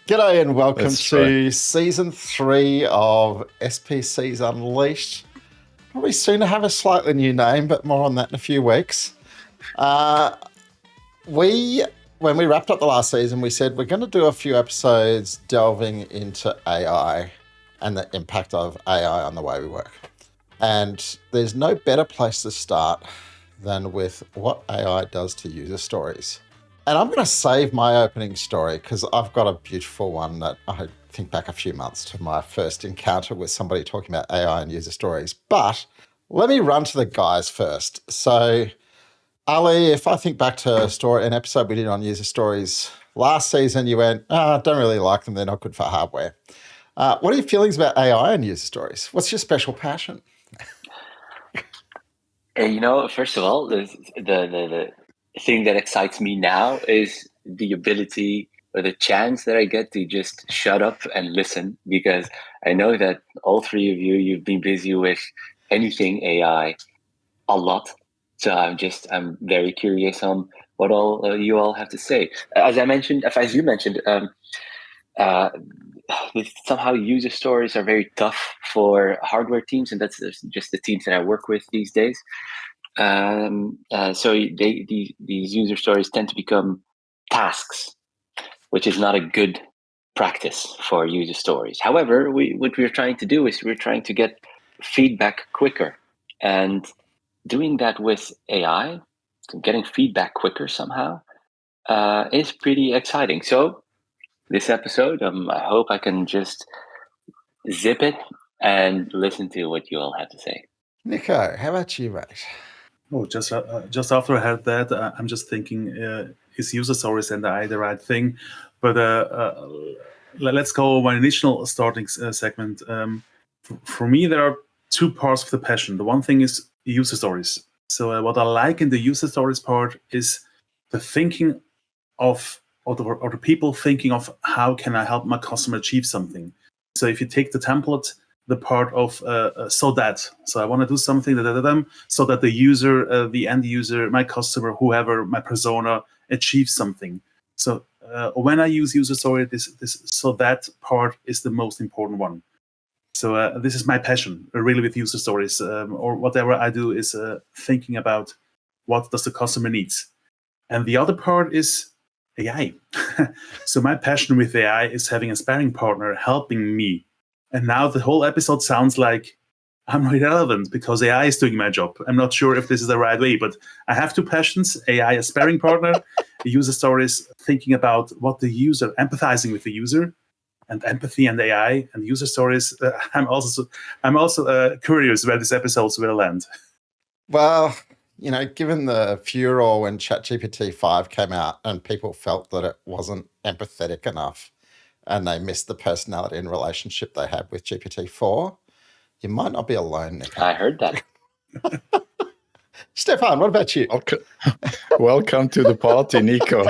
G'day and welcome That's to right. Season 3 of SPCs Unleashed. Probably soon to have a slightly new name, but more on that in a few weeks. When we wrapped up the last season, we said we're going to do a few episodes delving into AI and the impact of AI on the way we work. And there's no better place to start than with what AI does to user stories. And I'm going to save my opening story because I've got a beautiful one that I think back a few months to my first encounter with somebody talking about AI and user stories. But let me run to the guys first. So, Ali, if I think back to an episode we did on user stories last season, you went, I don't really like them. They're not good for hardware. What are your feelings about AI and user stories? What's your special passion? First of all, the thing that excites me now is the ability or the chance that I get to just shut up and listen, because I know that all three of you've been busy with anything AI a lot. So I'm very curious on what all you all have to say. As you mentioned, somehow user stories are very tough for hardware teams, and that's just the teams that I work with these days. So these user stories tend to become tasks, which is not a good practice for user stories. However, what we're trying to do is we're trying to get feedback quicker, and doing that with AI, getting feedback quicker somehow, is pretty exciting. So this episode, I hope I can just zip it and listen to what you all have to say. Niko, how about you, mate? Oh, just after I heard that, I'm just thinking, is user stories and AI the right thing? But let's go my initial starting segment. For me, there are two parts of the passion. The one thing is user stories. So what I like in the user stories part is the thinking of, or the people thinking of, how can I help my customer achieve something? So if you take the template, the part of so I want to do something so that the user, the end user, my customer, whoever, my persona achieves something. So when I use user story, this so that part is the most important one. So this is my passion, really, with user stories, or whatever I do is thinking about what does the customer needs. And the other part is AI. So my passion with AI is having a sparring partner helping me. And now the whole episode sounds like I'm irrelevant because AI is doing my job. I'm not sure if this is the right way, but I have two passions: AI, a sparring partner, user stories, thinking about what the user, empathizing with the user, and empathy and AI and user stories. I'm also curious where this episode will land. Well, given the furor when ChatGPT 5 came out and people felt that it wasn't empathetic enough and they missed the personality and relationship they had with GPT-4, you might not be alone, Nick. I heard that. Stephan, what about you? Welcome to the party, Niko.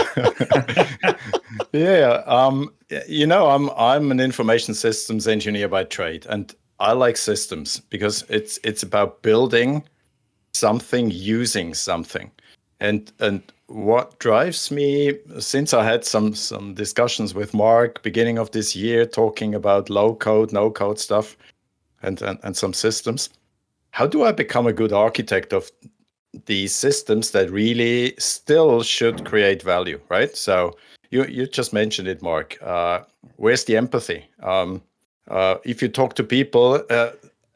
Yeah, I'm an information systems engineer by trade, and I like systems because it's about building something using something, and what drives me, since I had some discussions with Mark beginning of this year talking about low code, no code stuff, and some systems. How do I become a good architect of these systems that really still should create value, right? So you just mentioned it, Mark. Where's the empathy? If you talk to people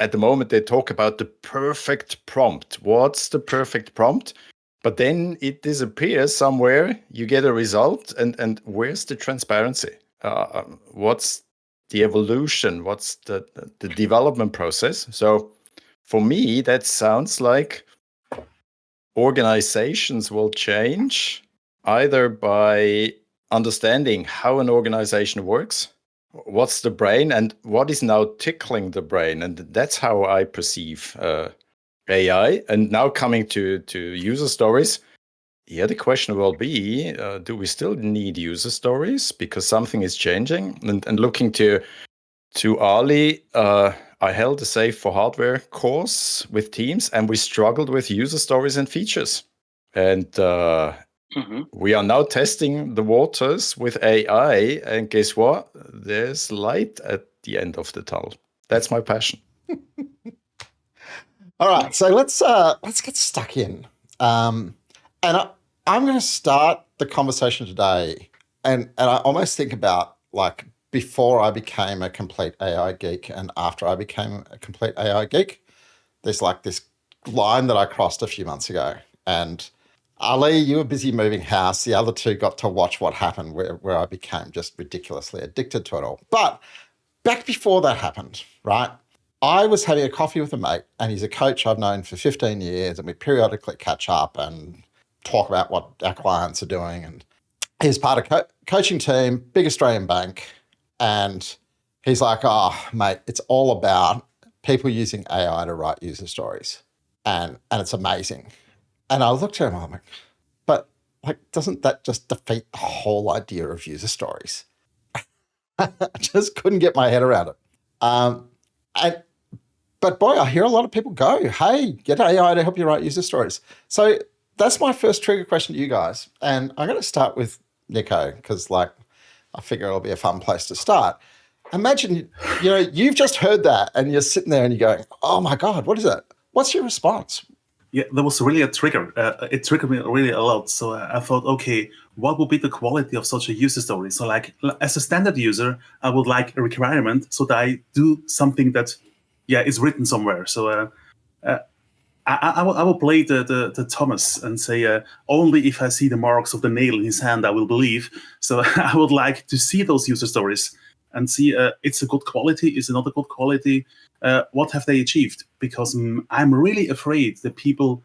at the moment, they talk about the perfect prompt. What's the perfect prompt? But then it disappears somewhere. You get a result, and where's the transparency? What's the evolution? What's the development process? So for me, that sounds like organizations will change either by understanding how an organization works, what's the brain, and what is now tickling the brain. And that's how I perceive AI. And now coming to user stories, the question will be, do we still need user stories because something is changing? And looking to Ali, I held a Safe for Hardware course with teams, and we struggled with user stories and features. And we are now testing the waters with AI, and guess what? there's light at the end of the tunnel. That's my passion. All right, so let's get stuck in. And I'm going to start the conversation today, and I almost think about like before I became a complete AI geek and after I became a complete AI geek. There's like this line that I crossed a few months ago, and Ali, you were busy moving house. The other two got to watch what happened, where I became just ridiculously addicted to it all. But back before that happened, right? I was having a coffee with a mate, and he's a coach I've known for 15 years, and we periodically catch up and talk about what our clients are doing. And he's part of coaching team, big Australian bank, and he's like, "Oh, mate, it's all about people using AI to write user stories, and it's amazing." And I looked at him, I'm like, "But like, doesn't that just defeat the whole idea of user stories?" I just couldn't get my head around it. But boy, I hear a lot of people go, "Hey, get AI to help you write user stories." So that's my first trigger question to you guys. And I'm going to start with Niko, because like, I figure it'll be a fun place to start. Imagine, you've just heard that and you're sitting there and you're going, "Oh my God, what is it?" What's your response? Yeah, that was really a trigger. It triggered me really a lot. So I thought, okay, what would be the quality of such a user story? So like, as a standard user, I would like a requirement so that I do something that, is written somewhere. So I will play the Thomas and say, only if I see the marks of the nail in his hand, I will believe. So I would like to see those user stories and see it's a good quality, is it not a good quality? What have they achieved? Because I'm really afraid that people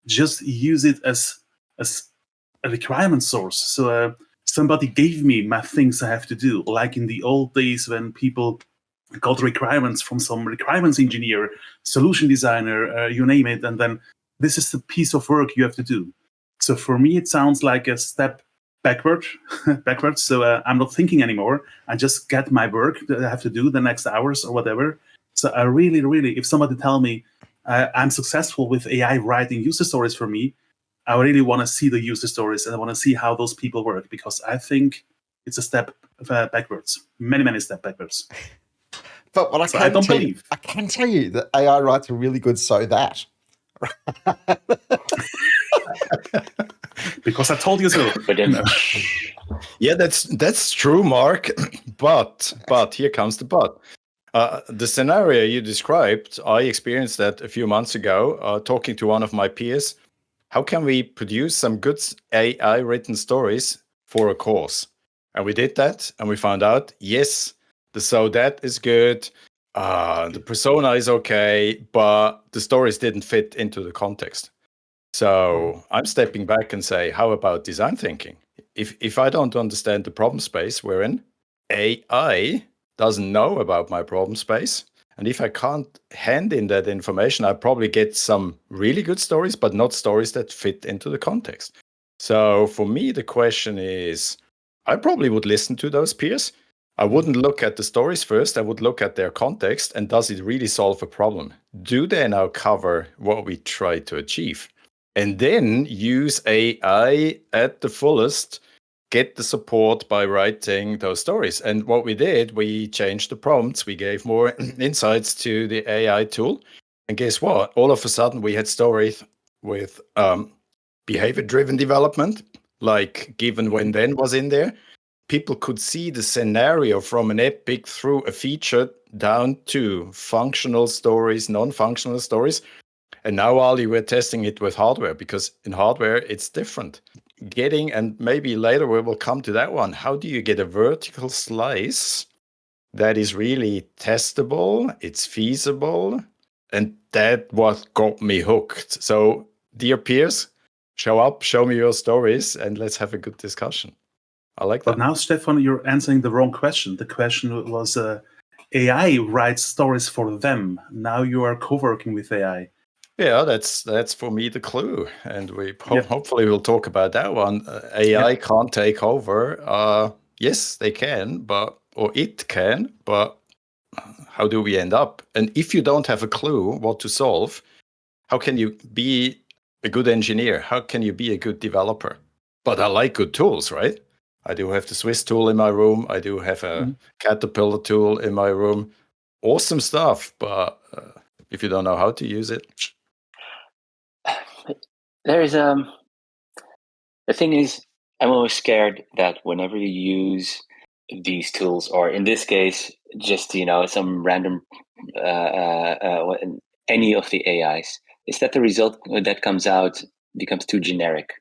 just use it as a requirement source. So somebody gave me my things I have to do, like in the old days when people got requirements from some requirements engineer, solution designer, you name it, and then this is the piece of work you have to do. So for me, it sounds like a step backwards. So I'm not thinking anymore. I just get my work that I have to do the next hours or whatever. So I really, really, if somebody tell me I'm successful with AI writing user stories for me, I really want to see the user stories and I want to see how those people work, because I think it's a step backwards, many steps backwards. But what I can tell you that AI writes a really good "so that." Because I told you so. Yeah, that's true, Mark. But here comes the but. The scenario you described, I experienced that a few months ago, talking to one of my peers. How can we produce some good AI written stories for a course? And we did that, and we found out, yes, the "so that" is good. The persona is okay, but the stories didn't fit into the context. So I'm stepping back and say, how about design thinking? If I don't understand the problem space we're in, AI doesn't know about my problem space. And if I can't hand in that information, I probably get some really good stories, but not stories that fit into the context. So for me, the question is, I probably would listen to those peers. I wouldn't look at the stories first. I would look at their context, and does it really solve a problem? Do they now cover what we try to achieve? And then use AI at the fullest, get the support by writing those stories. And what we did, we changed the prompts. We gave more insights to the AI tool. And guess what? All of a sudden, we had stories with behavior-driven development, like given when then was in there. People could see the scenario from an epic through a feature down to functional stories, non-functional stories. And now, Ali, we're testing it with hardware, because in hardware, it's different. And maybe later we will come to that one. How do you get a vertical slice that is really testable, it's feasible? And that what got me hooked. So, dear peers, show up, show me your stories, and let's have a good discussion. I like that. But now, Stephan, you're answering the wrong question. The question was AI writes stories for them. Now you are co-working with AI. Yeah, that's for me the clue, and we hopefully we'll talk about that one. AI can't take over. Yes, they can, or it can, but how do we end up? And if you don't have a clue what to solve, how can you be a good engineer? How can you be a good developer? But I like good tools, right? I do have the Swiss tool in my room. I do have a Caterpillar tool in my room. Awesome stuff, but if you don't know how to use it, There's the thing is, I'm always scared that whenever you use these tools, or in this case, just some random any of the AIs, is that the result that comes out becomes too generic.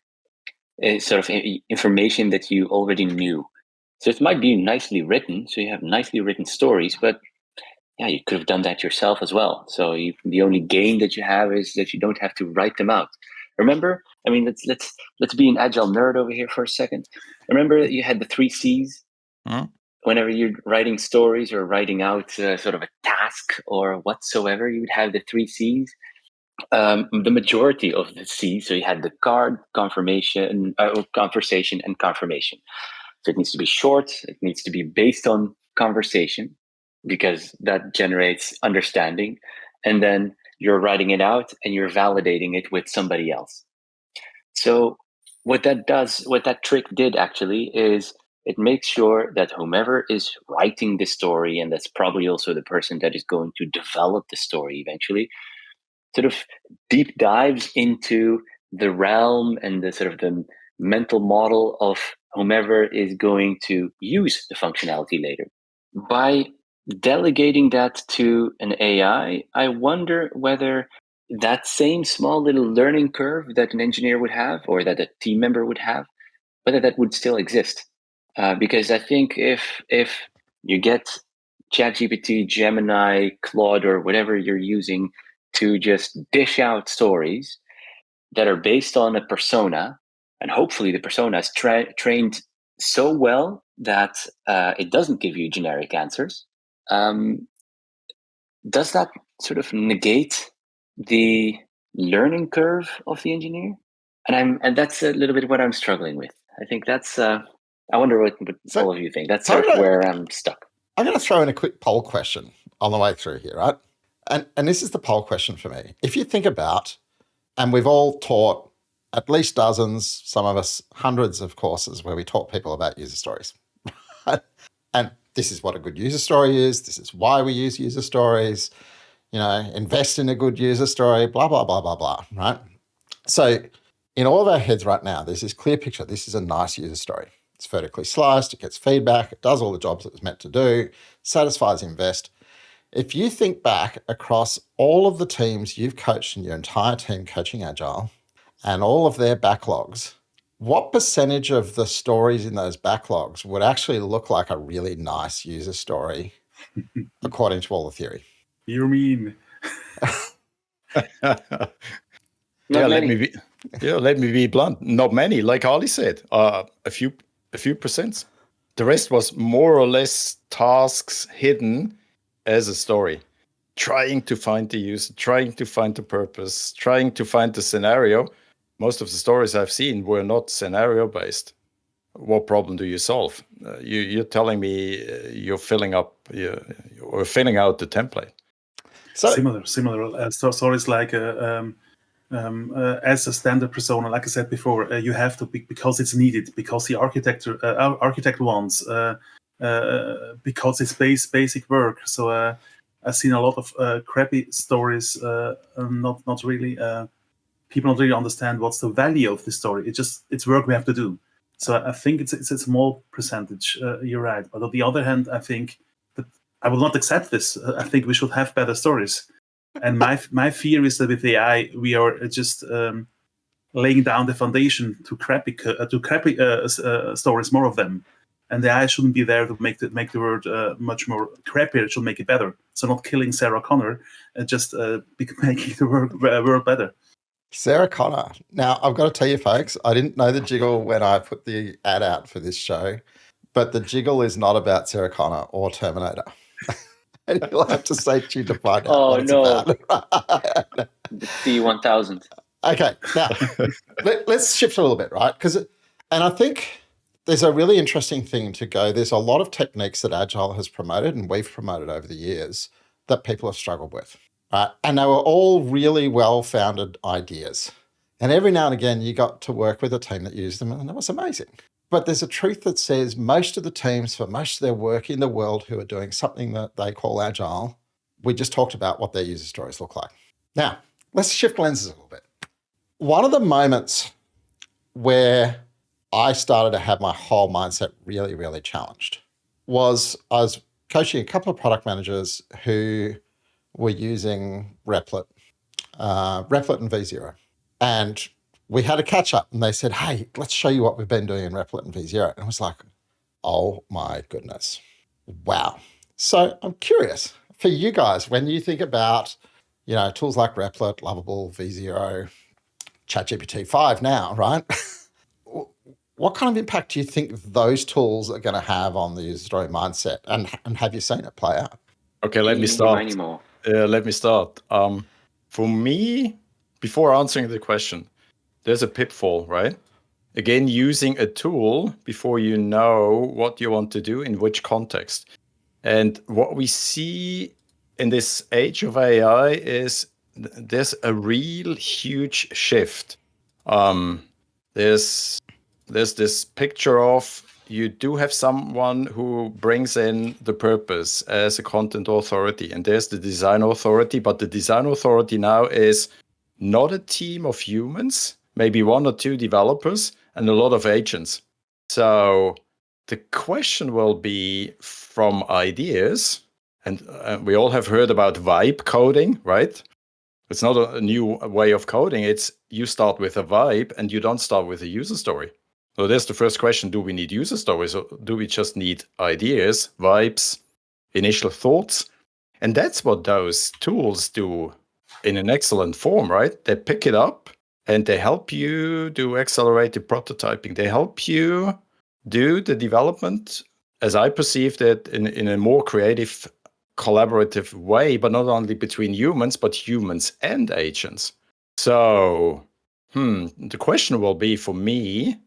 It's sort of information that you already knew. So it might be nicely written, so you have nicely written stories, but yeah, you could have done that yourself as well. So the only gain that you have is that you don't have to write them out. Remember, I mean, let's be an agile nerd over here for a second. Remember, you had the 3 Cs. Whenever you're writing stories or writing out sort of a task or whatsoever, you would have the 3 Cs. The majority of the C's, so you had the card, conversation, and confirmation. So it needs to be short. It needs to be based on conversation, because that generates understanding. And then you're writing it out and you're validating it with somebody else. So what that trick did actually is it makes sure that whomever is writing the story, and that's probably also the person that is going to develop the story eventually, sort of deep dives into the realm and the sort of the mental model of whomever is going to use the functionality later. By delegating that to an AI, I wonder whether that same small little learning curve that an engineer would have, or that a team member would have, whether that would still exist. Because I think if you get ChatGPT, Gemini, Claude, or whatever you're using to just dish out stories that are based on a persona, and hopefully the persona is trained so well that it doesn't give you generic answers, does that sort of negate the learning curve of the engineer? And that's a little bit what I'm struggling with. I think that's I wonder what all of you think. That's sort of where I'm stuck. I'm going to throw in a quick poll question on the way through here, right? And this is the poll question for me. If you think about, and we've all taught at least dozens, some of us hundreds of courses where we taught people about user stories. And this is what a good user story is. This is why we use user stories. Invest in a good user story, blah, blah, blah, blah, blah, right? So in all of our heads right now, there's this clear picture. This is a nice user story. It's vertically sliced. It gets feedback. It does all the jobs it was meant to do, satisfies invest. If you think back across all of the teams you've coached in your entire team coaching Agile and all of their backlogs, what percentage of the stories in those backlogs would actually look like a really nice user story according to all the theory? You mean? Let me be blunt. Not many, like Ali said, a few percent. The rest was more or less tasks hidden as a story, trying to find the user, trying to find the purpose, trying to find the scenario. Most of the stories I've seen were not scenario based. What problem do you solve? You're telling me you're filling out the template. So similar. Stories like as a standard persona, like I said before, you have to be, because it's needed, because the architect wants, because it's basic work. So I've seen a lot of crappy stories. Not really. People don't really understand what's the value of the story. It's work we have to do. So I think it's a small percentage. You're right. But on the other hand, I think that I will not accept this. I think we should have better stories. And my fear is that with AI, we are just laying down the foundation to crappy stories, more of them. And the AI shouldn't be there to make the word much more crappier. It should make it better. So not killing Sarah Connor, just making the world better. Sarah Connor. Now, I've got to tell you, folks, I didn't know the jiggle when I put the ad out for this show, but the jiggle is not about Sarah Connor or Terminator. And you'll have to stay tuned to find out what it's about. The C1000. Okay, now, let's shift a little bit, right? And I think there's a really interesting thing to go. There's a lot of techniques that Agile has promoted and we've promoted over the years that people have struggled with. And they were all really well-founded ideas. And every now and again, you got to work with a team that used them, and that was amazing. But there's a truth that says most of the teams for most of their work in the world who are doing something that they call agile, we just talked about what their user stories look like. Now, let's shift lenses a little bit. One of the moments where I started to have my whole mindset really, really challenged was I was coaching a couple of product managers who were using Replit and V0. And we had a catch up and they said, hey, let's show you what we've been doing in Replit and V0. And I was like, oh my goodness. Wow. So I'm curious for you guys, when you think about, tools like Replit, Lovable, V0, ChatGPT 5 now, right? What kind of impact do you think those tools are going to have on the user story mindset? And have you seen it play out? Okay, let me start. For me, before answering the question, there's a pitfall, right? Again, using a tool before you know what you want to do in which context. And what we see in this age of AI is there's a real huge shift. There's this picture of you do have someone who brings in the purpose as a content authority, and there's the design authority, but the design authority now is not a team of humans, maybe one or two developers and a lot of agents. So the question will be from ideas, and we all have heard about vibe coding, right? It's not a new way of coding. It's you start with a vibe and you don't start with a user story. So there's the first question. Do we need user stories or do we just need ideas, vibes, initial thoughts? And that's what those tools do in an excellent form, right? They pick it up and they help you do accelerated prototyping. They help you do the development, as I perceived it, in a more creative, collaborative way, but not only between humans, but humans and agents. So the question will be for me,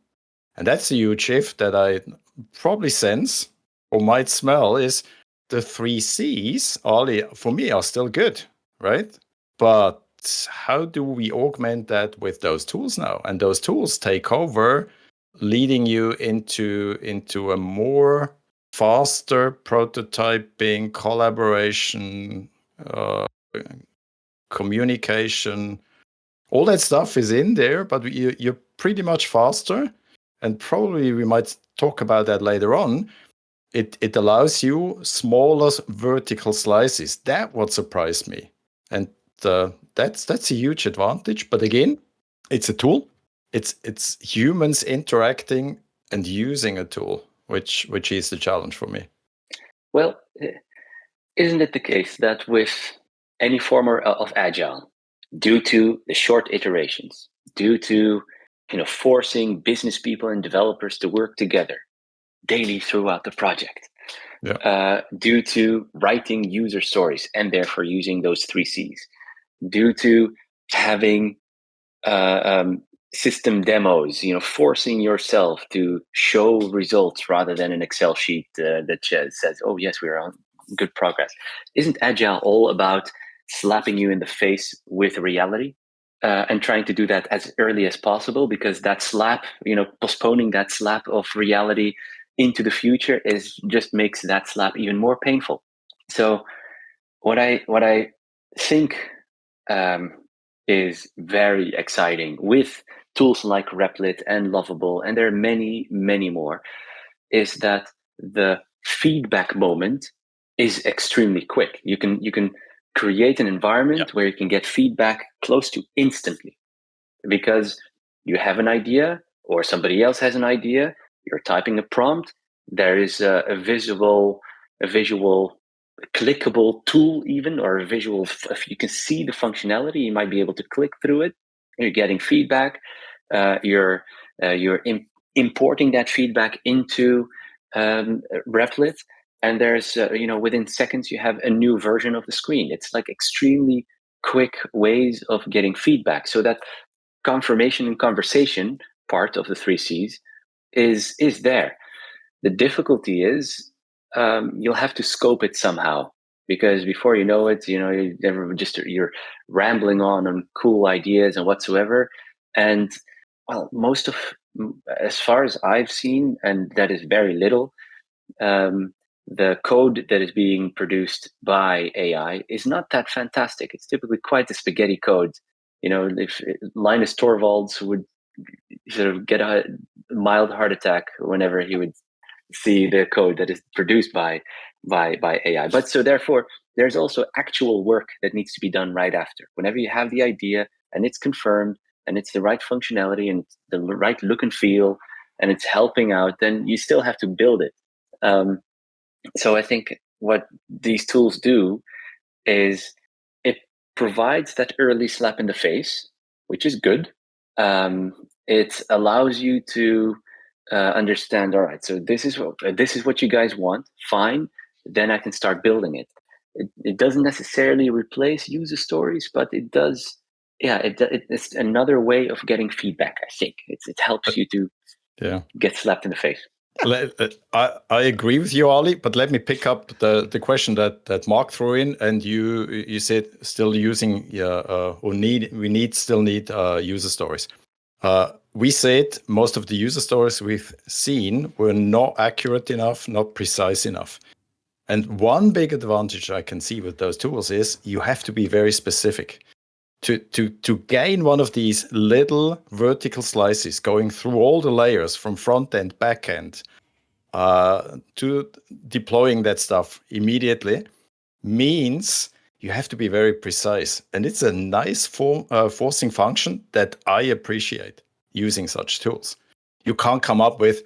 and that's a huge shift that I probably sense or might smell, is the 3 Cs for me are still good, right? But how do we augment that with those tools now? And those tools take over, leading you into a more faster prototyping, collaboration, communication. All that stuff is in there, but you're pretty much faster. And probably we might talk about that later on. It allows you smaller vertical slices. That what surprised me. And that's a huge advantage. But again, it's a tool. It's humans interacting and using a tool, which is the challenge for me. Well, isn't it the case that with any form of agile, due to the short iterations, due to forcing business people and developers to work together daily throughout the project, due to writing user stories and therefore using those 3 Cs, due to having system demos, forcing yourself to show results rather than an Excel sheet that says, oh yes, we're on good progress. Isn't agile all about slapping you in the face with reality and trying to do that as early as possible? Because that slap, postponing that slap of reality into the future just makes that slap even more painful. So what I think is very exciting with tools like Replit and Lovable, and there are many, many more, is that the feedback moment is extremely quick. You can create an environment where you can get feedback close to instantly, because you have an idea or somebody else has an idea, you're typing a prompt, there is a visual clickable tool even, or a visual, if you can see the functionality, you might be able to click through it. You're getting feedback. You're importing that feedback into Replit, and there's within seconds you have a new version of the screen. It's like extremely quick ways of getting feedback, so that confirmation and conversation part of the 3 Cs is there. The difficulty is you'll have to scope it somehow, because before you know it, you're rambling on cool ideas and whatsoever. And well, most of as far as I've seen, and that is very little, the code that is being produced by AI is not that fantastic. It's typically quite the spaghetti code. If Linus Torvalds would sort of get a mild heart attack whenever he would see the code that is produced by AI. But so therefore, there's also actual work that needs to be done right after. Whenever you have the idea and it's confirmed and it's the right functionality and it's the right look and feel and it's helping out, then you still have to build it. So I think what these tools do is it provides that early slap in the face, which is good. It allows you to understand, all right, so this is what you guys want, fine, then I can start building it. It doesn't necessarily replace user stories, but it does, it's another way of getting feedback, I think. It helps you to get slapped in the face. I agree with you, Ali, but let me pick up the question that Mark threw in, and you said still using we still need user stories. We said most of the user stories we've seen were not accurate enough, not precise enough. And one big advantage I can see with those tools is you have to be very specific. To gain one of these little vertical slices going through all the layers from front end, back end, to deploying that stuff immediately means you have to be very precise. And it's a nice forcing function that I appreciate using such tools. You can't come up with,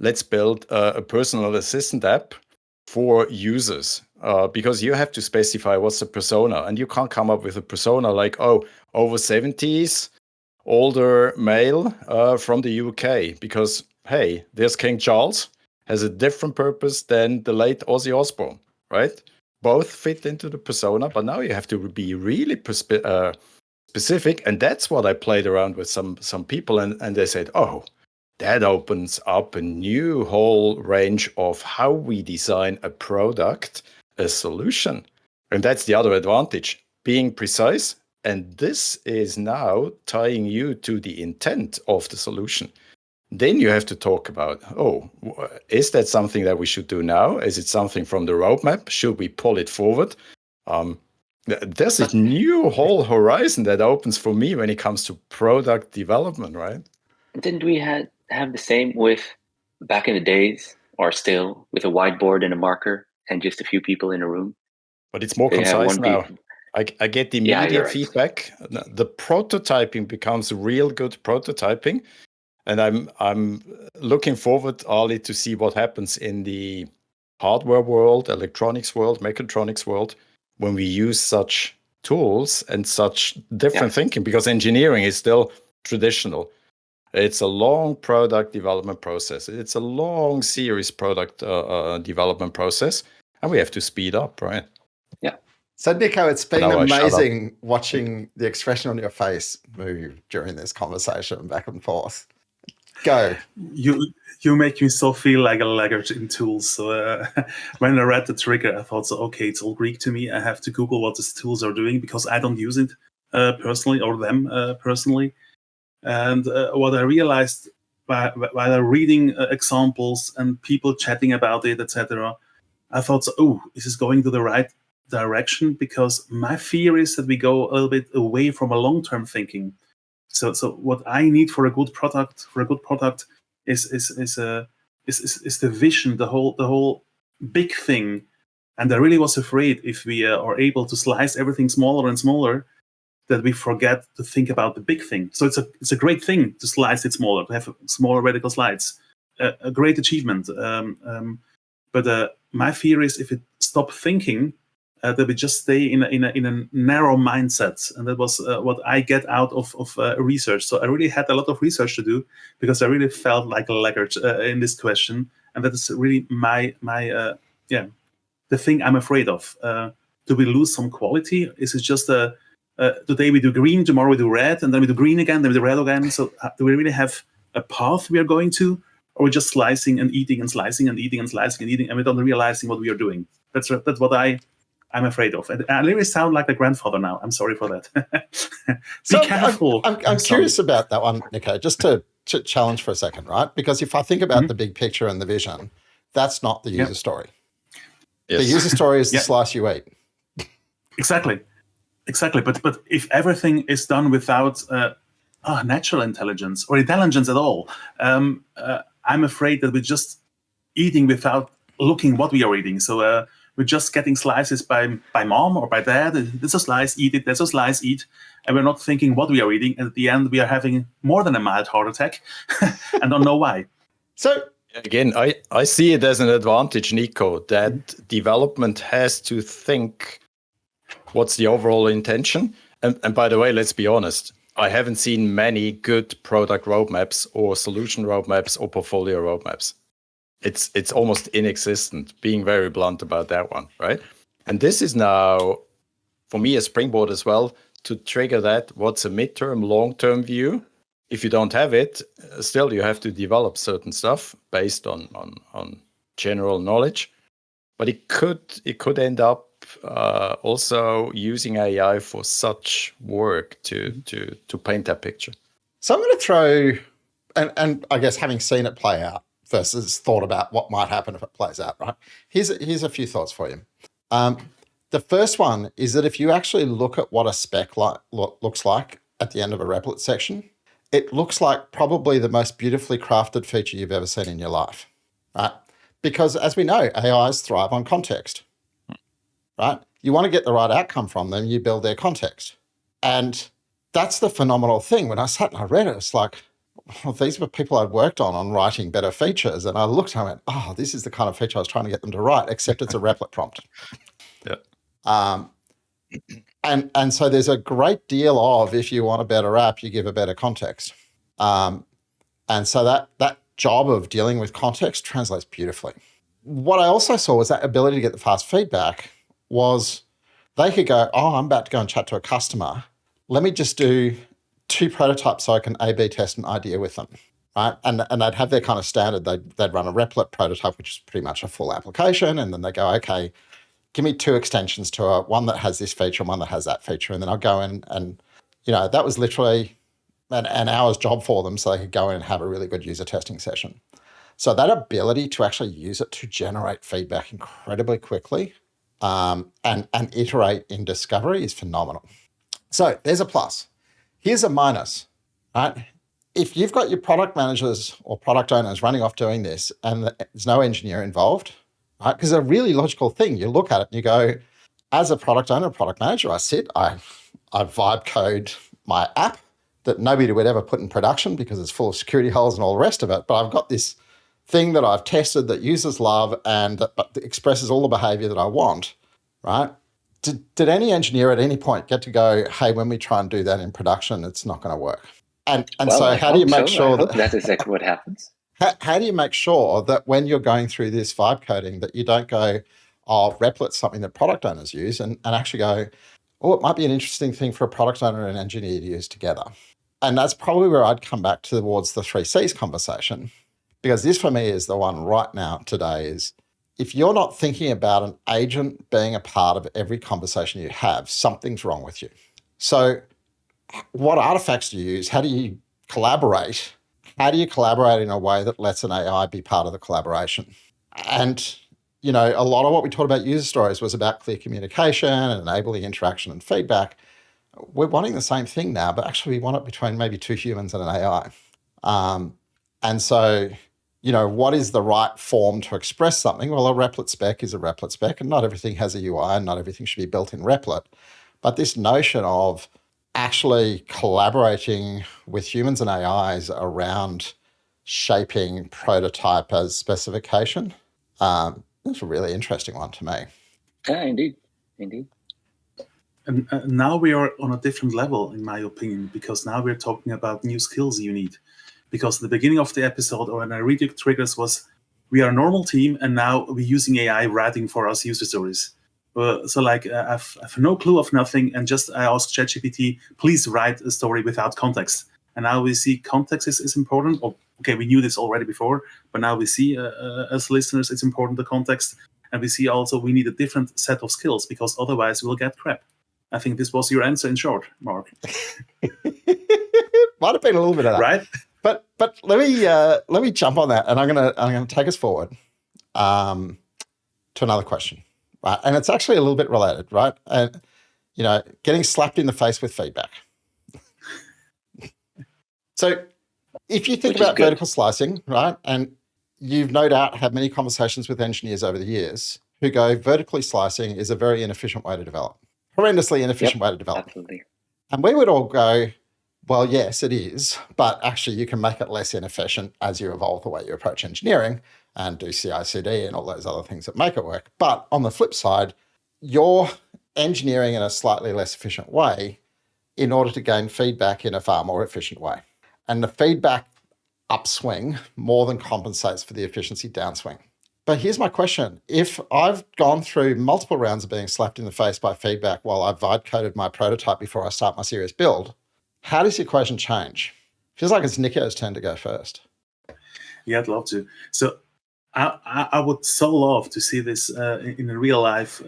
let's build a personal assistant app for users. Because you have to specify what's the persona, and you can't come up with a persona like, over 70s, older male from the UK, because, hey, there's King Charles, has a different purpose than the late Ozzy Osbourne, right? Both fit into the persona, but now you have to be really specific, and that's what I played around with some people, and they said, that opens up a new whole range of how we design a product, a solution. And that's the other advantage, being precise. And this is now tying you to the intent of the solution. Then you have to talk about, is that something that we should do now? Is it something from the roadmap? Should we pull it forward? There's a new whole horizon that opens for me when it comes to product development, right? Didn't we have the same with back in the days, or still, with a whiteboard and a marker and just a few people in a room? But it's more concise now. I get the immediate feedback. Right. The prototyping becomes real good prototyping. And I'm looking forward, Ali, to see what happens in the hardware world, electronics world, mechatronics world, when we use such tools and such different thinking, because engineering is still traditional. It's a long product development process. It's a long series product development process, and we have to speed up, right? Yeah. So, Niko, it's been amazing watching the expression on your face move during this conversation back and forth. Go. You make me so feel like a laggard in tools. So when I read the trigger, I thought, it's all Greek to me. I have to Google what these tools are doing because I don't use it personally, or them personally. And what I realized while reading examples and people chatting about it, etc., I thought, this is going to the right direction, because my fear is that we go a little bit away from a long-term thinking. So what I need for a good product is the vision, the whole big thing. And I really was afraid if we are able to slice everything smaller and smaller, that we forget to think about the big thing. So it's a great thing to slice it smaller, to have smaller radical slides, a great achievement. But my fear is if we stop thinking, that we just stay in a narrow mindset, and that was what I get out of research. So I really had a lot of research to do, because I really felt like a laggard in this question, and that is really my the thing I'm afraid of. Do we lose some quality? Is it just today we do green, tomorrow we do red, and then we do green again, then we do red again? So do we really have a path we are going to, or we're just slicing and eating and slicing and eating and slicing and eating, and we're not realizing what we are doing? That's what I'm afraid of. And I really sound like a grandfather now. I'm sorry for that. Be careful. I'm curious about that one, Niko, just to challenge for a second, right? Because if I think about the big picture and the vision, that's not the user story. Yes. The user story is the slice you eat. Exactly. But if everything is done without natural intelligence or intelligence at all, I'm afraid that we're just eating without looking what we are eating. So we're just getting slices by mom or by dad. There's a slice, eat it. There's a slice, eat. And we're not thinking what we are eating. And at the end, we are having more than a mild heart attack and don't know why. So again, I see it as an advantage, Niko, that development has to think what's the overall intention. And by the way, let's be honest, I haven't seen many good product roadmaps or solution roadmaps or portfolio roadmaps. It's almost inexistent, being very blunt about that one, right? And this is now, for me, a springboard as well to trigger that. What's a midterm, long-term view? If you don't have it, still you have to develop certain stuff based on general knowledge. But it could end up also using AI for such work to paint that picture. So I'm going to throw, and I guess having seen it play out versus thought about what might happen if it plays out, right? Here's a few thoughts for you. The first one is that if you actually look at what a spec looks like at the end of a replit section, it looks like probably the most beautifully crafted feature you've ever seen in your life, right? Because as we know, AIs thrive on context, right? You want to get the right outcome from them, you build their context. And that's the phenomenal thing. When I sat and I read it, it's like, well, these were people I'd worked on writing better features. And I looked and I went, oh, this is the kind of feature I was trying to get them to write, except it's a replit prompt. Yeah. And so there's a great deal of, if you want a better app, you give a better context. And so that job of dealing with context translates beautifully. What I also saw was that ability to get the fast feedback was they could go, oh, I'm about to go and chat to a customer. Let me just do 2 prototypes so I can A/B test an idea with them, right? And they'd have their kind of standard. They'd run a replit prototype, which is pretty much a full application. And then they go, okay, give me 2 extensions to one that has this feature and one that has that feature. And then I'll go in and, that was literally an hour's job for them so they could go in and have a really good user testing session. So that ability to actually use it to generate feedback incredibly quickly and iterate in discovery is phenomenal. So there's a plus. Here's a minus, right? If you've got your product managers or product owners running off doing this and there's no engineer involved, right? Because it's a really logical thing. You look at it and you go, as a product owner, product manager, I vibe code my app that nobody would ever put in production because it's full of security holes and all the rest of it. But I've got this thing that I've tested that users love and that expresses all the behavior that I want, right? Did any engineer at any point get to go, hey, when we try and do that in production, it's not going to work? And so how do you make sure that that's exactly what happens? How do you make sure that when you're going through this vibe coding that you don't go, oh, replit's something that product owners use and actually go, oh, it might be an interesting thing for a product owner and an engineer to use together. And that's probably where I'd come back towards the 3 Cs conversation, because this for me is the one right now today is if you're not thinking about an agent being a part of every conversation you have, something's wrong with you. So what artifacts do you use? How do you collaborate? How do you collaborate in a way that lets an AI be part of the collaboration? And, a lot of what we talked about user stories was about clear communication and enabling interaction and feedback. We're wanting the same thing now, but actually we want it between maybe 2 humans and an AI. And so, what is the right form to express something? Well, a replit spec is a replit spec, and not everything has a UI and not everything should be built in replit. But this notion of actually collaborating with humans and AIs around shaping prototype as specification, that's a really interesting one to me. Yeah, indeed. And now we are on a different level, in my opinion, because now we're talking about new skills you need. Because the beginning of the episode, or when I read your triggers, was we are a normal team, and now we're using AI writing for us user stories. I've no clue of nothing, and just I asked ChatGPT, please write a story without context. And now we see context is important. Okay, we knew this already before, but now we see as listeners, it's important, the context. And we see also we need a different set of skills because otherwise we'll get crap. I think this was your answer in short, Mark. Might have been a little bit of that. Right? But let me jump on that, and I'm gonna take us forward to another question, right? And it's actually a little bit related, right? And getting slapped in the face with feedback. So if you think about vertical slicing, right, and you've no doubt had many conversations with engineers over the years who go, vertically slicing is a very inefficient way to develop, horrendously inefficient way to develop. Absolutely. And we would all go, well, yes, it is, but actually you can make it less inefficient as you evolve the way you approach engineering and do CI/CD and all those other things that make it work. But on the flip side, you're engineering in a slightly less efficient way in order to gain feedback in a far more efficient way. And the feedback upswing more than compensates for the efficiency downswing. But here's my question. If I've gone through multiple rounds of being slapped in the face by feedback while I've vibe coded my prototype before I start my serious build, how does the equation change? Feels like it's Niko's turn to go first. Yeah, I'd love to. So I would so love to see this in real life,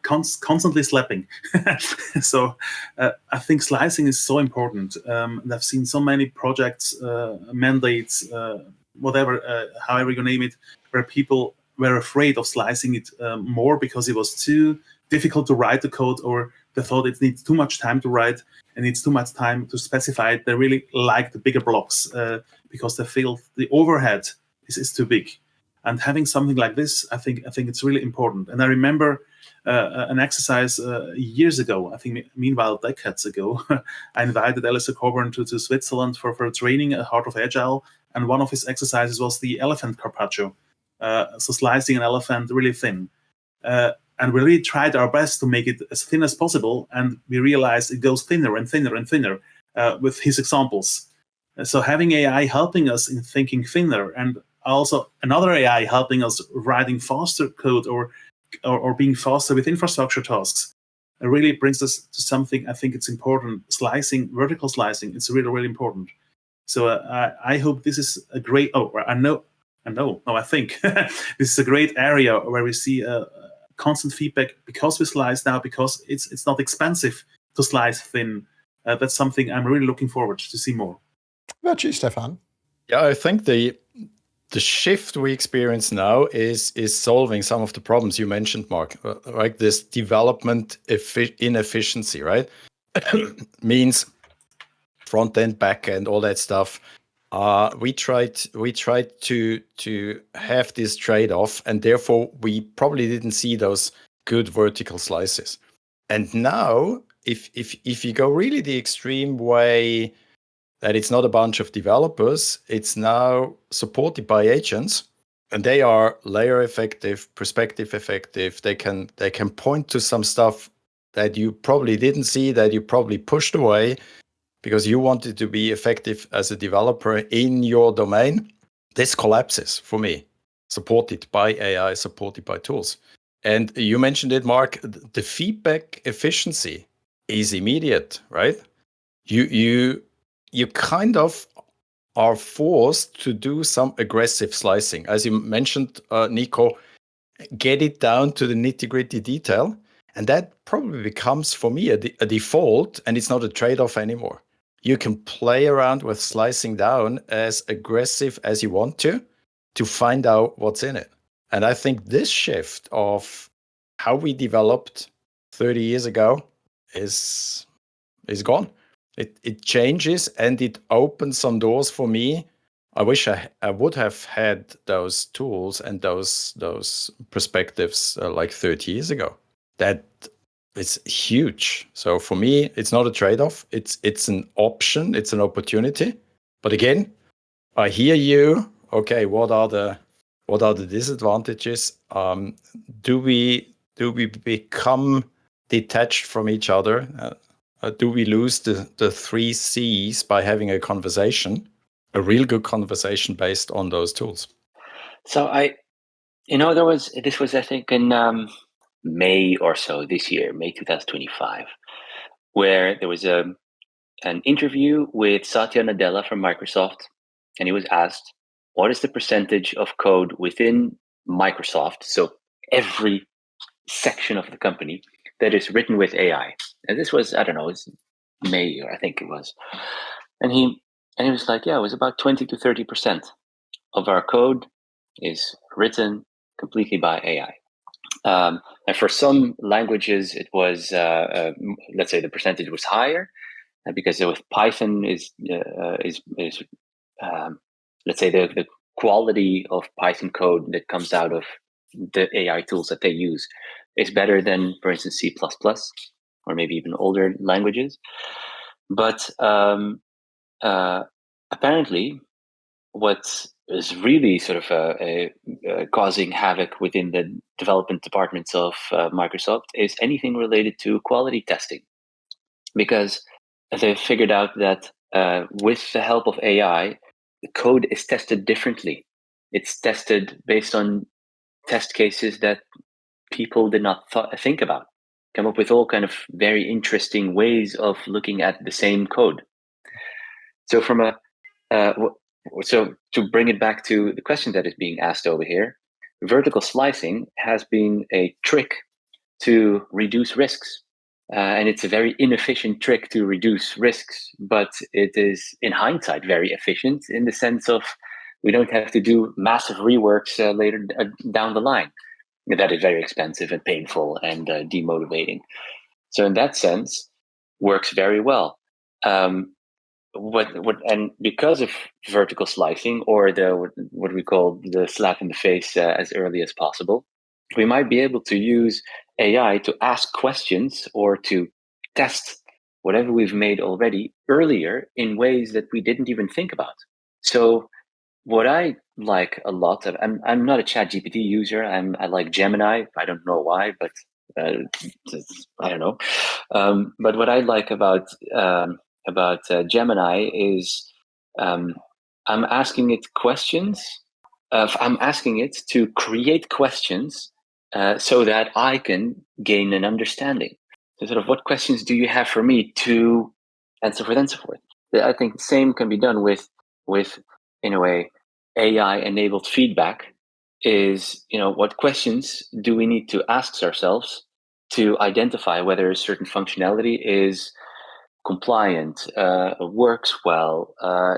constantly slapping. So I think slicing is so important. And I've seen so many projects, mandates, whatever, however you name it, where people were afraid of slicing it more because it was too difficult to write the code, or they thought it needs too much time to write and it's too much time to specify it. They really like the bigger blocks because they feel the overhead is too big. And having something like this, I think it's really important. And I remember an exercise years ago, I think meanwhile decades ago, I invited Alistair Coburn to Switzerland for a training at Heart of Agile. And one of his exercises was the elephant carpaccio. So slicing an elephant really thin. And we really tried our best to make it as thin as possible. And we realized it goes thinner and thinner and thinner with his examples. So having AI helping us in thinking thinner, and also another AI helping us writing faster code or being faster with infrastructure tasks, it really brings us to something I think it's important. Slicing, vertical slicing, it's really, really important. So I hope this is a great, I think this is a great area where we see constant feedback because we slice now, because it's not expensive to slice thin. That's something I'm really looking forward to see more. What about you, Stephan? Yeah, I think the shift we experience now is solving some of the problems you mentioned, Mark, like this development inefficiency, right? Means front end, back end, all that stuff. We tried to have this trade-off, and therefore we probably didn't see those good vertical slices. And now, if you go really the extreme way, that it's not a bunch of developers, it's now supported by agents, and they are layer effective, perspective effective. They can point to some stuff that you probably didn't see, that you probably pushed away because you wanted to be effective as a developer in your domain. This collapses for me, supported by AI, supported by tools. And you mentioned it, Mark, the feedback efficiency is immediate, right? You kind of are forced to do some aggressive slicing. As you mentioned, Niko, get it down to the nitty-gritty detail. And that probably becomes, for me, a default, and it's not a trade-off anymore. You can play around with slicing down as aggressive as you want to find out what's in it. And I think this shift of how we developed 30 years ago is gone. It changes, and it opens some doors for me. I wish I would have had those tools and those perspectives like 30 years ago. That is huge. So for me, it's not a trade-off. It's an option. It's an opportunity. But again, I hear you. Okay, what are the disadvantages? Do we become detached from each other? Do we lose the 3 C's by having a conversation, a real good conversation based on those tools? So this was I think in May or so this year, May 2025, where there was an interview with Satya Nadella from Microsoft, and he was asked, what is the percentage of code within Microsoft, so every section of the company, that is written with AI? And this was, I don't know, it was May, I think it was. And he And he was like, yeah, it was about 20 to 30% of our code is written completely by AI. And for some languages, it was, let's say the percentage was higher, because with Python let's say the quality of Python code that comes out of the AI tools that they use is better than, for instance, C++ or maybe even older languages. But apparently, what is really sort of causing havoc within the development departments of Microsoft is anything related to quality testing, because they've figured out that with the help of AI, the code is tested differently. It's tested based on test cases that people did not think about, come up with all kind of very interesting ways of looking at the same code. So from so to bring it back to the question that is being asked over here, vertical slicing has been a trick to reduce risks. And it's a very inefficient trick to reduce risks, but it is, in hindsight, very efficient in the sense of we don't have to do massive reworks later down the line. That is very expensive and painful and demotivating. So in that sense, works very well. And because of vertical slicing, or what we call the slap in the face as early as possible, we might be able to use AI to ask questions or to test whatever we've made already earlier in ways that we didn't even think about. So what I like a lot of, I'm not a ChatGPT user. I like Gemini. I don't know why, but I don't know. But what I like about Gemini is I'm asking it questions. I'm asking it to create questions so that I can gain an understanding. So sort of, what questions do you have for me to, and so forth and so forth. I think the same can be done with in a way, AI-enabled feedback. Is, what questions do we need to ask ourselves to identify whether a certain functionality is compliant, works well,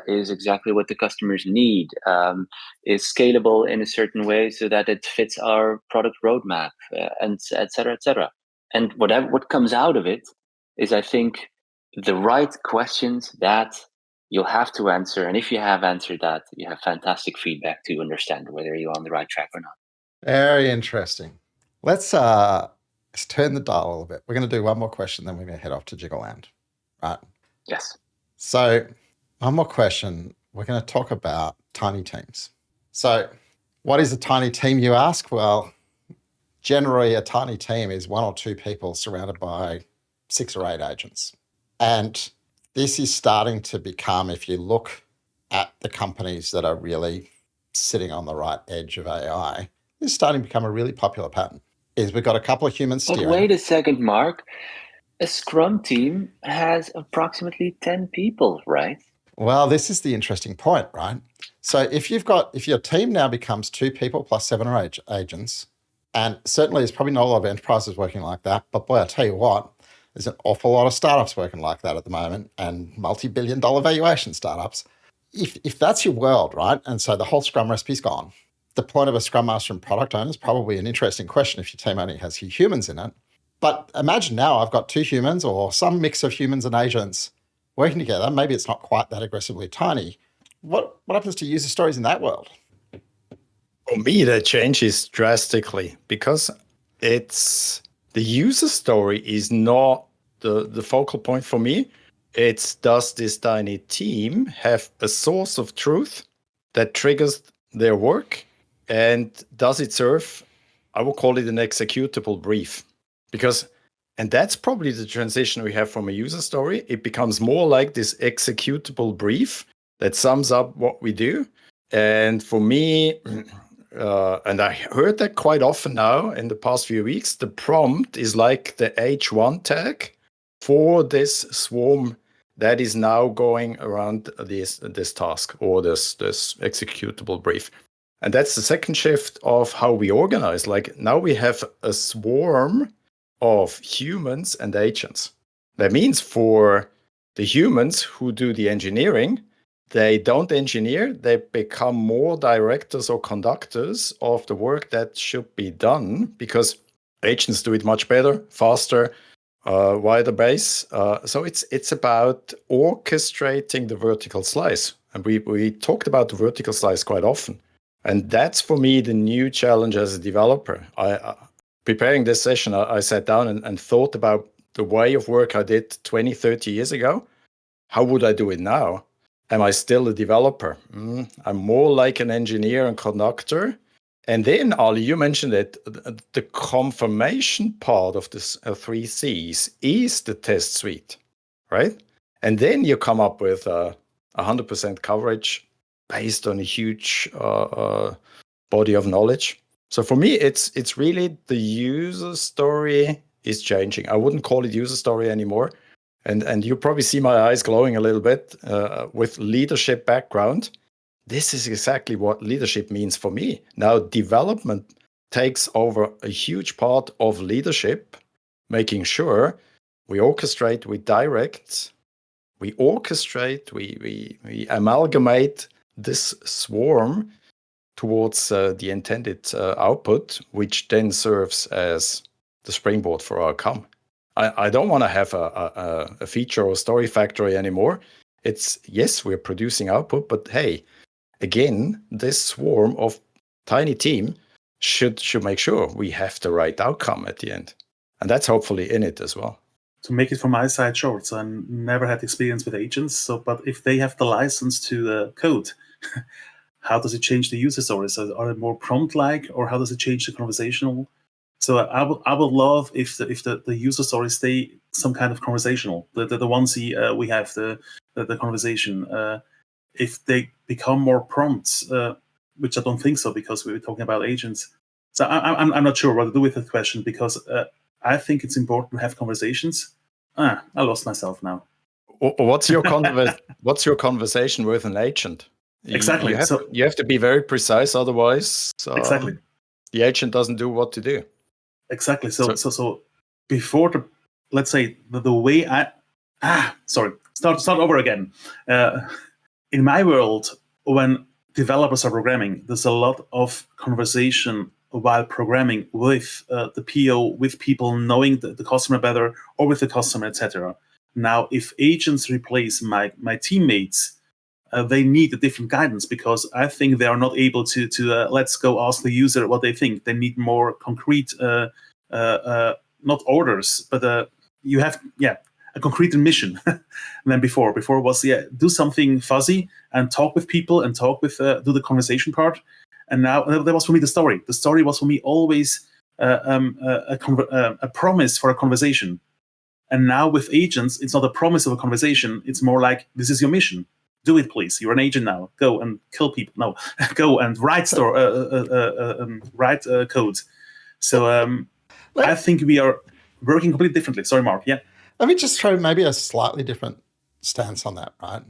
is exactly what the customers need, is scalable in a certain way so that it fits our product roadmap, and et cetera, et cetera. And what comes out of it is, I think, the right questions that you'll have to answer. And if you have answered that, you have fantastic feedback to understand whether you're on the right track or not. Very interesting. Let's turn the dial a little bit. We're going to do one more question, then we're going to head off to Jiggleland. Right. Yes. So one more question. We're going to talk about tiny teams. So what is a tiny team, you ask? Well, generally a tiny team is one or two people surrounded by 6 or 8 agents. And this is starting to become, if you look at the companies that are really sitting on the right edge of AI, this is starting to become a really popular pattern. Is we've got a couple of humans steering. But wait a second, Mark. A Scrum team has approximately 10 people, right? Well, this is the interesting point, right? So if your team now becomes 2 people plus 7 or 8 agents, and certainly there's probably not a lot of enterprises working like that, but boy, I tell you what, there's an awful lot of startups working like that at the moment, and multi-billion-dollar valuation startups. If that's your world, right, and so the whole Scrum recipe's gone, the point of a Scrum Master and product owner is probably an interesting question if your team only has humans in it. But imagine now I've got 2 humans or some mix of humans and agents working together. Maybe it's not quite that aggressively tiny. What happens to user stories in that world? For me, that changes drastically, because it's the user story is not the focal point for me. It's, does this tiny team have a source of truth that triggers their work? And does it serve, I would call it an executable brief? And that's probably the transition we have from a user story. It becomes more like this executable brief that sums up what we do. And for me, and I heard that quite often now in the past few weeks, the prompt is like the H1 tag for this swarm that is now going around this task or this executable brief. And that's the second shift of how we organize. Like, now we have a swarm of humans and agents. That means for the humans who do the engineering, they don't engineer, they become more directors or conductors of the work that should be done, because agents do it much better, faster, wider base. So it's about orchestrating the vertical slice. And we talked about the vertical slice quite often. And that's, for me, the new challenge as a developer. Preparing this session, I sat down and thought about the way of work I did 20, 30 years ago. How would I do it now? Am I still a developer? I'm more like an engineer and conductor. And then, Ali, you mentioned it, the confirmation part of this 3 Cs is the test suite, right? And then you come up with 100% coverage based on a huge body of knowledge. So for me, it's really the user story is changing. I wouldn't call it user story anymore. And you probably see my eyes glowing a little bit with leadership background. This is exactly what leadership means for me. Now, development takes over a huge part of leadership, making sure we orchestrate, we direct, we orchestrate, we amalgamate this swarm towards the intended output, which then serves as the springboard for our outcome. I don't want to have a feature or story factory anymore. It's, yes, we're producing output, but hey, again, this swarm of tiny team should make sure we have the right outcome at the end. And that's hopefully in it as well. To make it from my side short, so I never had experience with agents. But if they have the license to code, how does it change the user stories? So are they more prompt-like, or how does it change the conversational? So I would love if the user stories stay some kind of conversational. The ones we have the conversation. If they become more prompts, which I don't think so, because we were talking about agents. So I'm not sure what to do with that question, because I think it's important to have conversations. I lost myself now. What's your conversation with an agent? Exactly. You have to be very precise, otherwise exactly the agent doesn't do what to do. Exactly. So before let's say the way start over again. In my world, when developers are programming, there's a lot of conversation while programming with the PO, with people knowing the customer better, or with the customer, etc. Now, if agents replace my teammates, they need a different guidance, because I think they are not able to let's go ask the user what they think. They need more concrete, not orders, but you have a concrete mission than before. Before was do something fuzzy and talk with people and talk with do the conversation part. And now that was for me the story. The story was for me always a promise for a conversation. And now with agents, it's not a promise of a conversation. It's more like, this is your mission. Do it, please. You're an agent now. Go and kill people. No, go and write code. So I think we are working completely differently. Sorry, Mark. Yeah. Let me just try maybe a slightly different stance on that, right?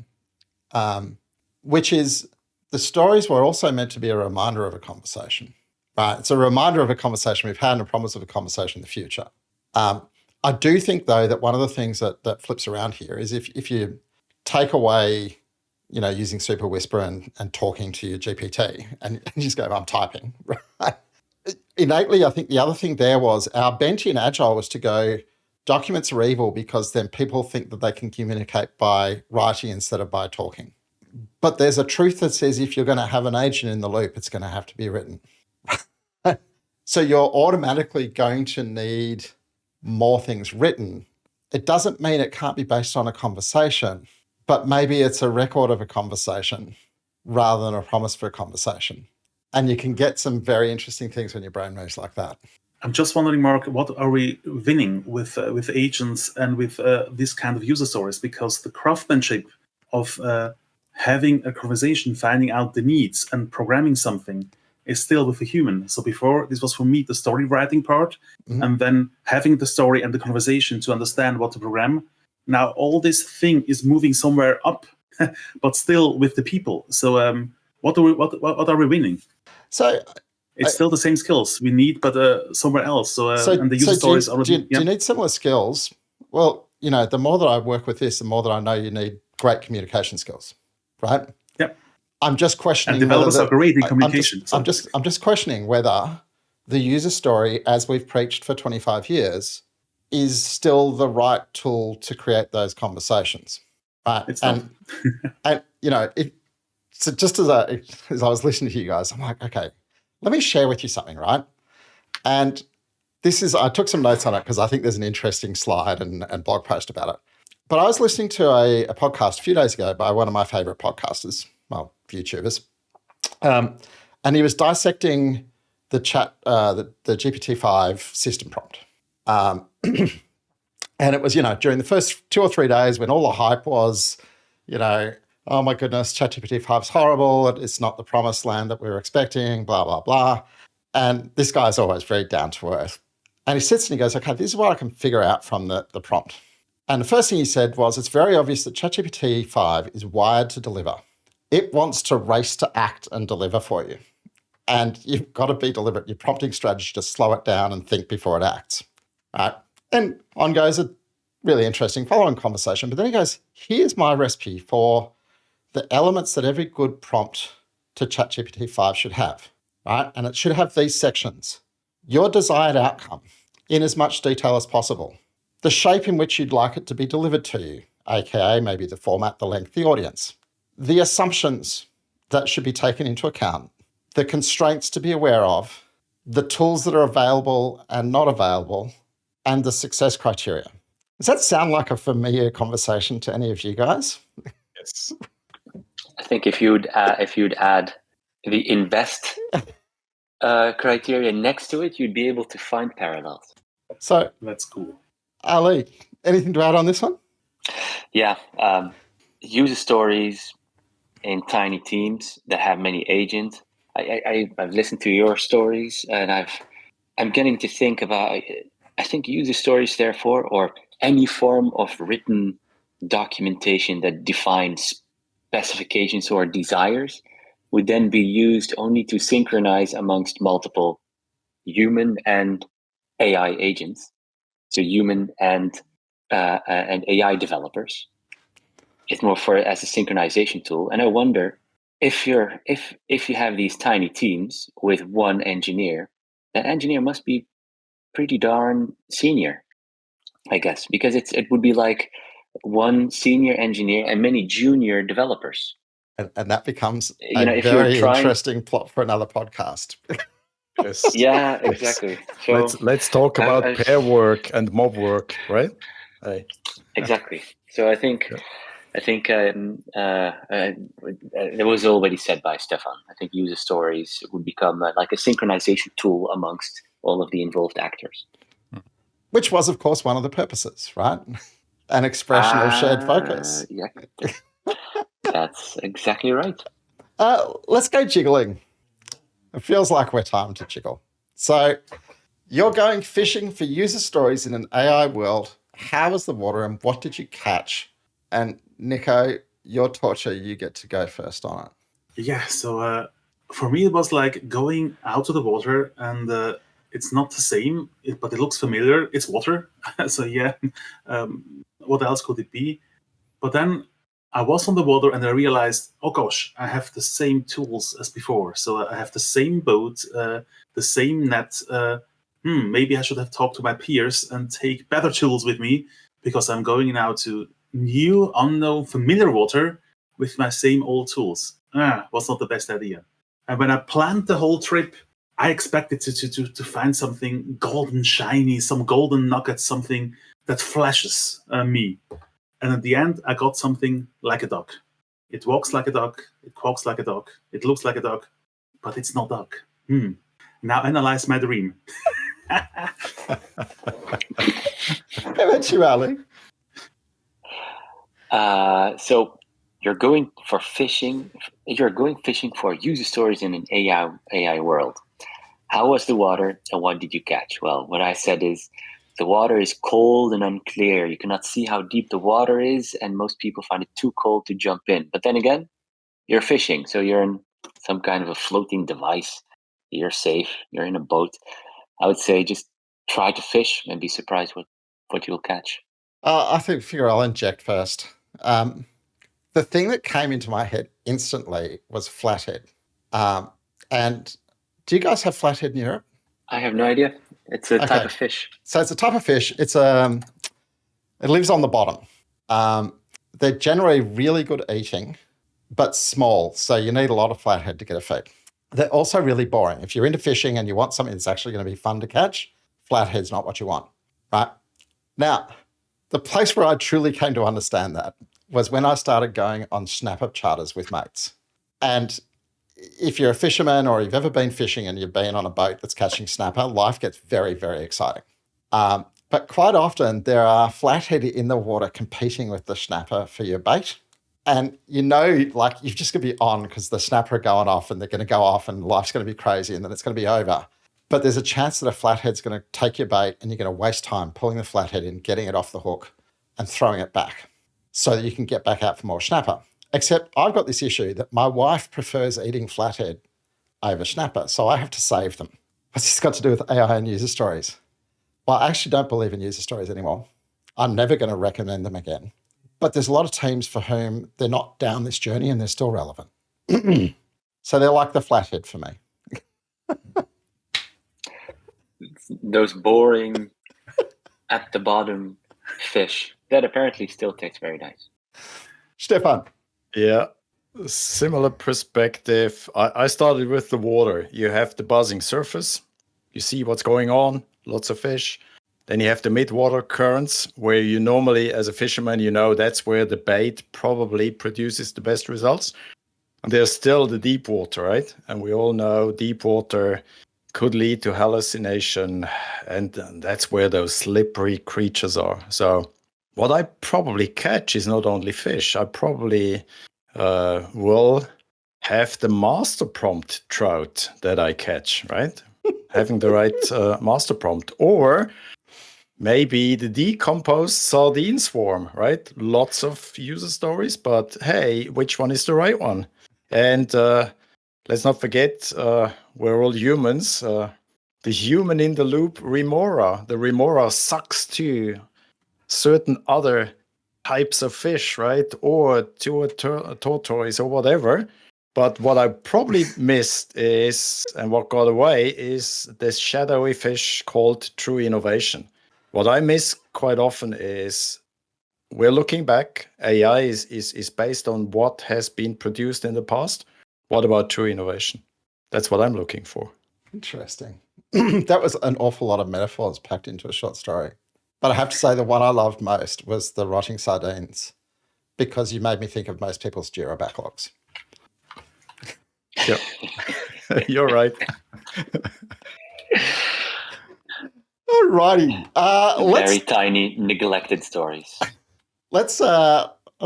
Which is, the stories were also meant to be a reminder of a conversation, right? It's a reminder of a conversation we've had and a promise of a conversation in the future. I do think, though, that one of the things that flips around here is if you take away, using Super Whisper and talking to your GPT and you just go, I'm typing, right? Innately, I think the other thing there was our bent in Agile was to go, documents are evil because then people think that they can communicate by writing instead of by talking. But there's a truth that says if you're going to have an agent in the loop, it's going to have to be written. So you're automatically going to need more things written. It doesn't mean it can't be based on a conversation, but maybe it's a record of a conversation rather than a promise for a conversation. And you can get some very interesting things when your brain moves like that. I'm just wondering, Mark, what are we winning with agents and with this kind of user stories? Because the craftsmanship of having a conversation, finding out the needs and programming something is still with a human. So before, this was for me the story writing part, and then having the story and the conversation to understand what to program. Now all this thing is moving somewhere up, but still with the people. So what are we winning? So it's still the same skills we need, but somewhere else. So and the user stories are. Do you need similar skills? Well, the more that I work with this, the more that I know you need great communication skills, right? Yep. I'm just questioning. And developers are great in communication. I'm just questioning whether the user story, as we've preached for 25 years, is still the right tool to create those conversations, right? It's not. And so just as I was listening to you guys, I'm like, okay, let me share with you something, right? And I took some notes on it because I think there's an interesting slide and blog post about it. But I was listening to a podcast a few days ago by one of my favorite podcasters, well, YouTubers, and he was dissecting the GPT-5 system prompt. And it was, during the first 2 or 3 days when all the hype was, oh my goodness, ChatGPT-5 is horrible. It's not the promised land that we were expecting, blah, blah, blah. And this guy's always very down to earth. And he sits and he goes, okay, this is what I can figure out from the prompt. And the first thing he said was, it's very obvious that ChatGPT-5 is wired to deliver. It wants to race to act and deliver for you. And you've got to be deliberate. Your prompting strategy to slow it down and think before it acts. Right? And on goes a really interesting following conversation. But then he goes, here's my recipe for the elements that every good prompt to ChatGPT-5 should have. Right? And it should have these sections. Your desired outcome in as much detail as possible. The shape in which you'd like it to be delivered to you, aka maybe the format, the length, the audience. The assumptions that should be taken into account. The constraints to be aware of. The tools that are available and not available. And the success criteria. Does that sound like a familiar conversation to any of you guys? Yes. I think if you'd add the invest criteria next to it, you'd be able to find parallels. So that's cool. Ali, anything to add on this one? Yeah, user stories in tiny teams that have many agents. I've listened to your stories, and I'm getting to think about. I think user stories, therefore, or any form of written documentation that defines specifications or desires, would then be used only to synchronize amongst multiple human and AI agents. So human and AI developers. It's more as a synchronization tool. And I wonder if you have these tiny teams with one engineer, that engineer must be pretty darn senior, I guess, because it would be like one senior engineer and many junior developers. And that becomes a very interesting plot for another podcast. Yes. Yeah, exactly. So let's talk about pair work and mob work, right? Exactly. So I think it was already said by Stephan. I think user stories would become like a synchronization tool amongst all of the involved actors. Which was, of course, one of the purposes, right? An expression of shared focus. Yeah, that's exactly right. Let's go jiggling. It feels like we're time to jiggle. So you're going fishing for user stories in an AI world. How was the water and what did you catch? And Niko, your torture, you get to go first on it. Yeah, so for me, it was like going out to the water and it's not the same, but it looks familiar. It's water. So yeah, what else could it be? But then I was on the water and I realized, oh gosh, I have the same tools as before. So I have the same boat, the same net. Maybe I should have talked to my peers and take better tools with me because I'm going now to new, unknown, familiar water with my same old tools. Was not the best idea. And when I planned the whole trip, I expected to find something golden shiny, some golden nugget, something that flashes me. And at the end, I got something like a duck. It walks like a duck. It quacks like a duck. It looks like a duck, but it's not duck. Now analyze my dream. How about you, Ali? So you're going fishing for user stories in an AI world. How was the water and what did you catch? Well, what I said is the water is cold and unclear. You cannot see how deep the water is, and most people find it too cold to jump in. But then again, you're fishing, so you're in some kind of a floating device. You're safe. You're in a boat. I would say just try to fish and be surprised what you'll catch. I figure I'll inject first. the thing that came into my head instantly was flathead. And do you guys have flathead in Europe? I have no idea. It's a type Okay. of fish. So it's a type of fish. It lives on the bottom. They're generally really good eating, but small. So you need a lot of flathead to get a feed. They're also really boring. If you're into fishing and you want something that's actually going to be fun to catch, flathead's not what you want, right? Now, the place where I truly came to understand that was when I started going on snapper charters with mates. And if you're a fisherman or you've ever been fishing and you've been on a boat that's catching snapper, life gets very, very exciting. But quite often there are flathead in the water competing with the snapper for your bait. And like you've just going to be on because the snapper are going off and they're going to go off and life's going to be crazy and then it's going to be over. But there's a chance that a flathead's going to take your bait and you're going to waste time pulling the flathead in, getting it off the hook and throwing it back so that you can get back out for more snapper. Except I've got this issue that my wife prefers eating flathead over snapper, so I have to save them. What's this got to do with AI and user stories? Well, I actually don't believe in user stories anymore. I'm never going to recommend them again. But there's a lot of teams for whom they're not down this journey and they're still relevant. So they're like the flathead for me. Those boring, at the bottom fish that apparently still tastes very nice. Stephan. Yeah, similar perspective. I started with the water. You have the buzzing surface. You see what's going on, lots of fish. Then you have the mid-water currents where you normally, as a fisherman, that's where the bait probably produces the best results. And there's still the deep water, right? And we all know deep water could lead to hallucination. And that's where those slippery creatures are. So what I probably catch is not only fish. I probably will have the master prompt trout that I catch, right? Having the right master prompt. Or maybe the decomposed sardine swarm, right? Lots of user stories, but hey, which one is the right one? And let's not forget, we're all humans. The human in the loop remora. The remora sucks to certain other types of fish, right? Or to a tortoise or whatever. But what I probably missed is, and what got away, is this shadowy fish called true innovation. What I miss quite often is we're looking back. AI is based on what has been produced in the past. What about true innovation? That's what I'm looking for. Interesting. That was an awful lot of metaphors packed into a short story. But I have to say the one I loved most was the rotting sardines because you made me think of most people's Jira backlogs. Yeah, you're right. Alrighty. Very tiny, neglected stories. Let's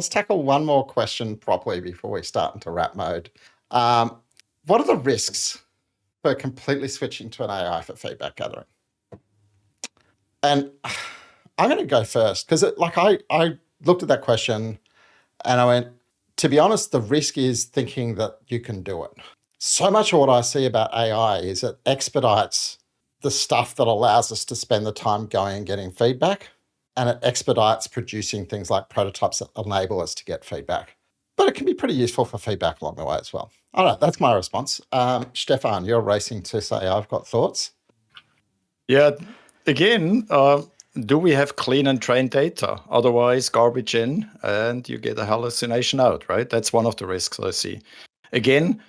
tackle one more question properly before we start into wrap mode. What are the risks for completely switching to an AI for feedback gathering? And I'm going to go first because I looked at that question and I went, to be honest, the risk is thinking that you can do it. So much of what I see about AI is it expedites the stuff that allows us to spend the time going and getting feedback, and it expedites producing things like prototypes that enable us to get feedback. But it can be pretty useful for feedback along the way as well. All right, that's my response. Stephan, you're racing to say I've got thoughts. Yeah, again, do we have clean and trained data? Otherwise, garbage in and you get a hallucination out, right? That's one of the risks I see. Again,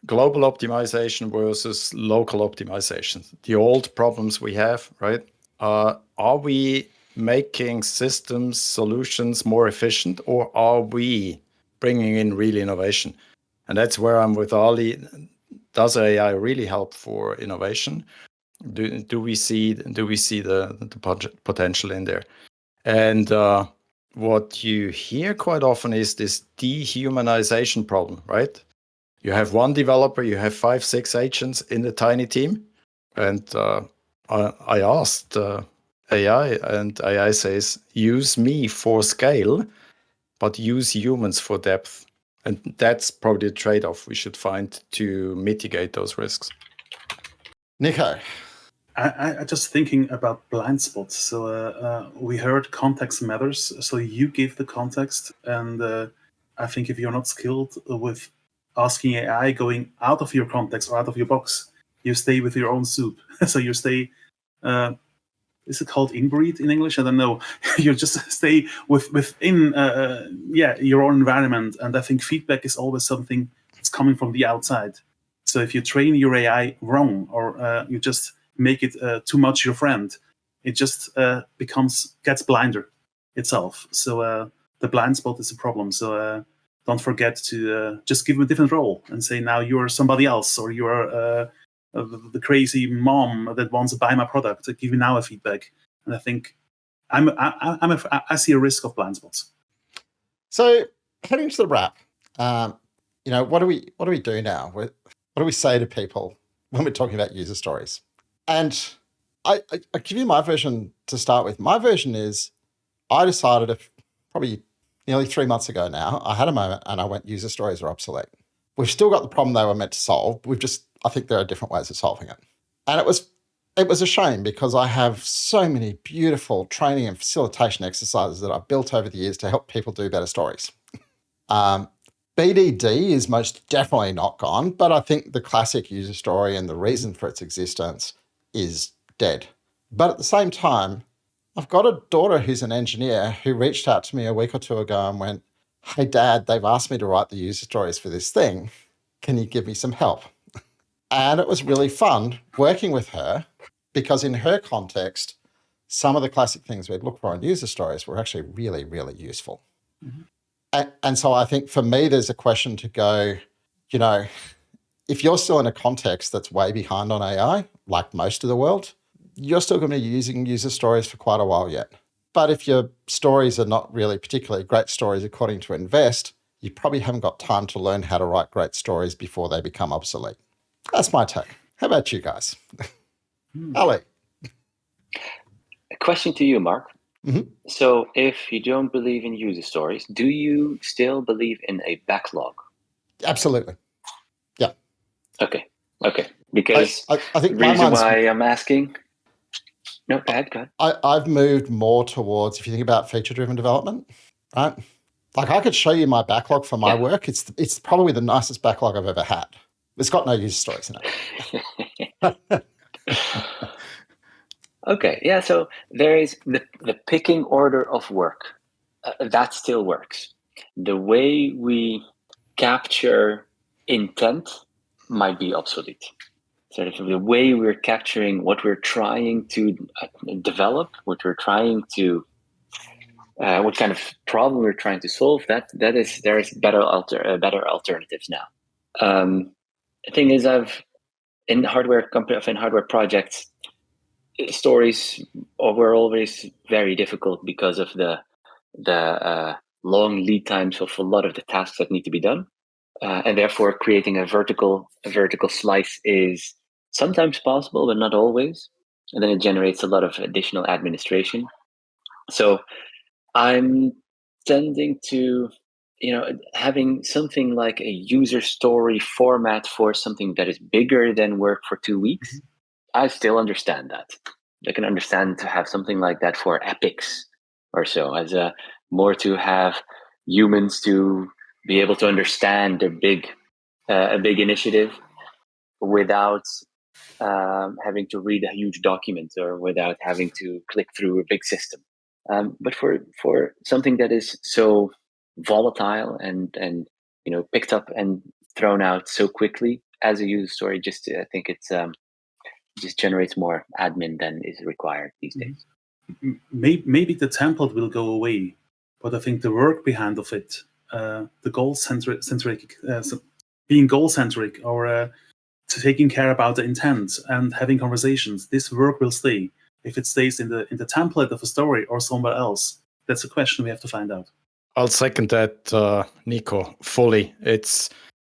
global optimization versus local optimization. The old problems we have, right? Are we making systems, solutions more efficient, or are we bringing in real innovation? And that's where I'm with Ali. Does AI really help for innovation? Do we see the potential in there? And what you hear quite often is this dehumanization problem, right? You have one developer, you have 5-6 agents in the tiny team, and I asked AI, and AI says, use me for scale, but use humans for depth. And that's probably the trade-off we should find to mitigate those risks. Niko. I just thinking about blind spots. So we heard context matters. So you give the context, and I think if you're not skilled with asking AI, going out of your context or out of your box, you stay with your own soup. So you stay, is it called inbreed in English? I don't know. You just stay within your own environment. And I think feedback is always something that's coming from the outside. So if you train your AI wrong, or you just make it too much your friend, it just gets blinder itself. So the blind spot is a problem. So don't forget to just give them a different role and say, now you're somebody else, or you're the crazy mom that wants to buy my product. Give me now a feedback. And I think I see a risk of blind spots. So heading to the wrap, what do we do now? What do we say to people when we're talking about user stories? And I give you my version to start with. My version is, I decided probably nearly 3 months ago now, I had a moment and I went, user stories are obsolete. We've still got the problem they were meant to solve. I think there are different ways of solving it. And it was a shame, because I have so many beautiful training and facilitation exercises that I've built over the years to help people do better stories. BDD is most definitely not gone, but I think the classic user story and the reason for its existence is dead. But at the same time, I've got a daughter who's an engineer who reached out to me a week or two ago and went, "Hey, Dad, they've asked me to write the user stories for this thing. Can you give me some help?" And it was really fun working with her, because in her context, some of the classic things we'd look for in user stories were actually really, really useful. Mm-hmm. And so I think for me, there's a question to go, if you're still in a context that's way behind on AI, like most of the world, you're still going to be using user stories for quite a while yet. But if your stories are not really particularly great stories according to Invest, you probably haven't got time to learn how to write great stories before they become obsolete. That's my take. How about you guys? Ali. A question to you, Mark. Mm-hmm. So if you don't believe in user stories, do you still believe in a backlog? Absolutely. Yeah. Okay. Because I think the reason why I'm asking... No, go ahead. I've moved more towards, if you think about feature-driven development, right? Like, I could show you my backlog for my work. It's probably the nicest backlog I've ever had. It's got no user stories in it. Okay, yeah, so there is the picking order of work. That still works. The way we capture intent might be obsolete. So the way we're capturing what we're trying to develop, what kind of problem we're trying to solve, there is better alternatives now. The thing is, in hardware projects, stories were always very difficult because of the long lead times of a lot of the tasks that need to be done, and therefore creating a vertical slice is sometimes possible, but not always. And then it generates a lot of additional administration. So I'm tending to, having something like a user story format for something that is bigger than work for 2 weeks. I still understand that. I can understand to have something like that for epics or so, as more to have humans to be able to understand a big initiative without having to read a huge document, or without having to click through a big system. But for something that is so volatile and picked up and thrown out so quickly as a user story, I think it's just generates more admin than is required these days. Maybe the template will go away, but I think the work behind of it, the goal-centric, being goal-centric, or taking care about the intent and having conversations, this work will stay. If it stays in the template of a story or somewhere else, that's a question we have to find out. I'll second that, Niko, fully.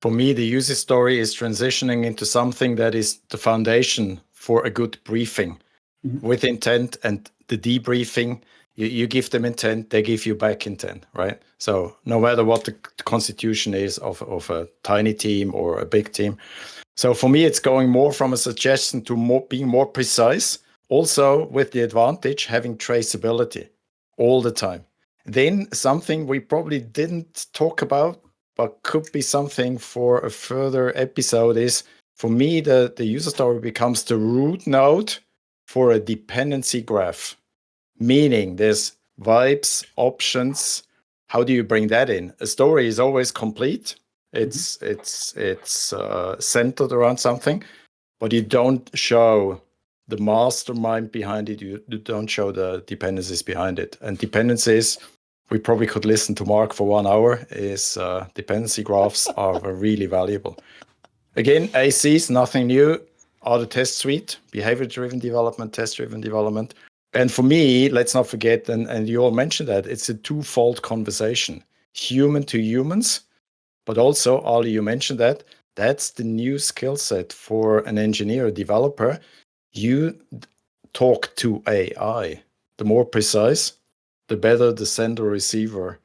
For me, the user story is transitioning into something that is the foundation for a good briefing, with intent, and the debriefing. You give them intent, they give you back intent, right? So no matter what the constitution is of a tiny team or a big team. So for me, it's going more from a suggestion to being more precise, also with the advantage having traceability all the time. Then something we probably didn't talk about, but could be something for a further episode is, for me, the user story becomes the root node for a dependency graph. Meaning there's vibes, options. How do you bring that in? A story is always complete. It's centered around something, but you don't show the mastermind behind it. You don't show the dependencies behind it. And dependencies, we probably could listen to Mark for 1 hour, is dependency graphs are really valuable. Again, ACs, nothing new. Are the test suite, behavior-driven development, test-driven development. And for me, let's not forget, and you all mentioned that, it's a twofold conversation. Human to humans, but also, Ali, you mentioned that, that's the new skill set for an engineer, a developer. You talk to AI. The more precise, the better the sender-receiver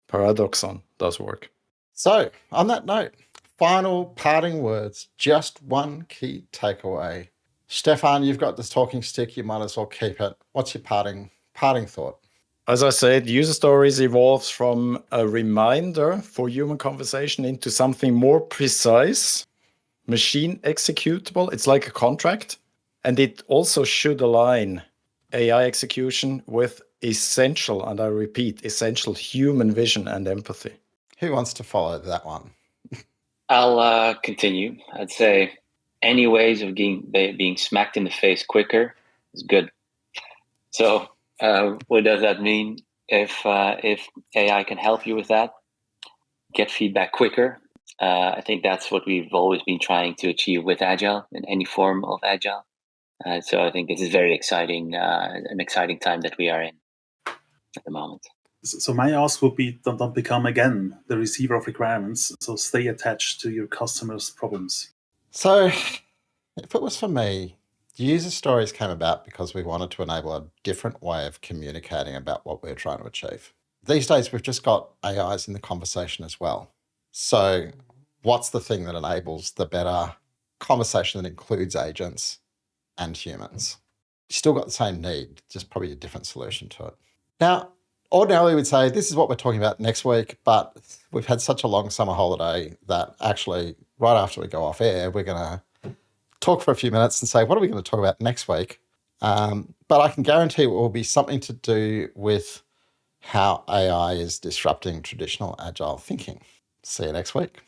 paradoxon does work. So, on that note, final parting words, just one key takeaway. Stephan, you've got this talking stick, you might as well keep it. What's your parting thought? As I said, user stories evolves from a reminder for human conversation into something more precise, machine executable. It's like a contract. And it also should align AI execution with essential, and I repeat, essential human vision and empathy. Who wants to follow that one? I'll continue. I'd say any ways of being smacked in the face quicker is good. So what does that mean? If AI can help you with that, get feedback quicker. I think that's what we've always been trying to achieve with Agile, in any form of Agile. So I think this is very exciting, an exciting time that we are in at the moment. So my ask would be, don't become again the receiver of requirements. So stay attached to your customers' problems. So if it was for me, user stories came about because we wanted to enable a different way of communicating about what we're trying to achieve. These days, we've just got AIs in the conversation as well. So what's the thing that enables the better conversation that includes agents and humans? You still got the same need, just probably a different solution to it. Now, ordinarily we'd say this is what we're talking about next week, but we've had such a long summer holiday that actually right after we go off air, we're going to talk for a few minutes and say, what are we going to talk about next week? But I can guarantee it will be something to do with how AI is disrupting traditional agile thinking. See you next week.